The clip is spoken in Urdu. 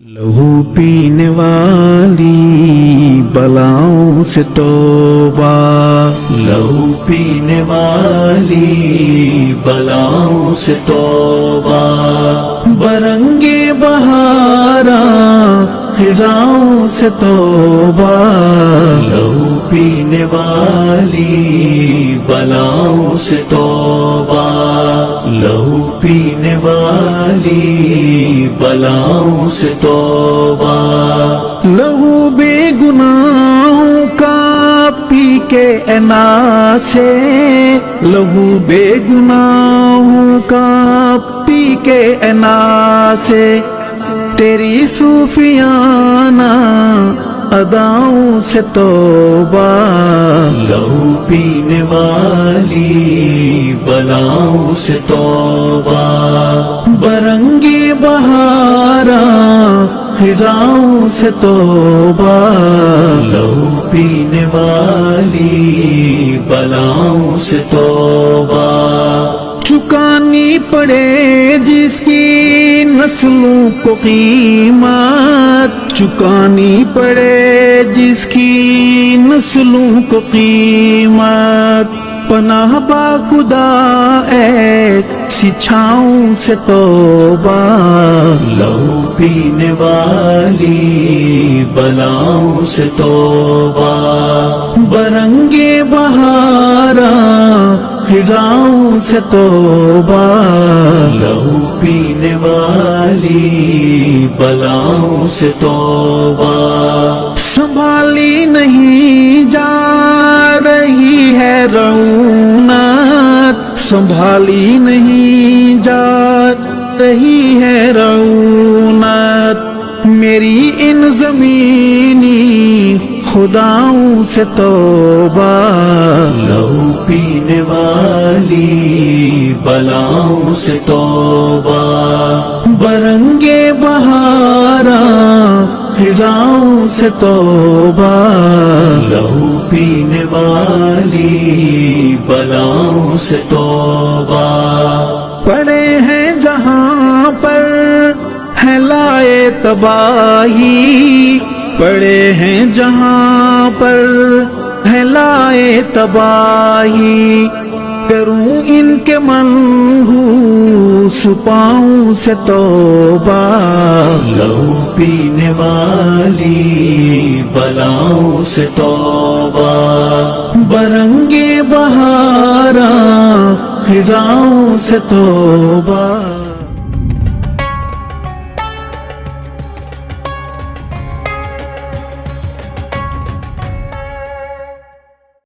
لہو پینے والی بلاؤں سے توبہ، لہو پینے والی بلاؤں سے توبہ، برنگے بہاراں خزاؤں سے توبہ، لہو پینے والی بلاؤں سے توبہ، لہو پینے والی بلاؤں سے توبہ، لہو بے گناہوں کا پی کے انا سے، لہو بے گناہوں کا پی کے انا سے، تیری صوفیانہ اداؤں سے توبہ، لہو پینے والی بلاؤں سے توبہ، برنگی بہاراں خزاؤں سے توبہ، لہو پینے والی بلاؤں سے توبہ، چکانی پڑے جس کی نسلوں کو قیمت، چکانی پڑے جس کی نسلوں کو قیمت، پناہ با خدا ایسی چھاؤں سے توبہ، لہو پینے والی بلاؤں سے توبہ، برنگے بہاراں خزاؤں سے توبہ، لہو پینے والی بلاؤں سے توبہ، سنبھالی نہیں جا رہی ہے رونق، سنبھالی نہیں جا رہی ہے رونق، میری ان زمینی خداؤں سے توبہ، لہو پینے والی بلاؤں سے توبہ، برنگے بہاراں خزاؤں سے توبہ، لہو پینے والی بلاؤں سے توبہ، پڑے ہیں جہاں پر ہے لائے تباہی، پڑے ہیں جہاں پر ہے لائے تباہی، کروں ان کے منحوس پاؤں سے توبہ، لہو پینے والی بلاؤں سے توبہ، برنگے بہاراں خزاؤں سے توبہ۔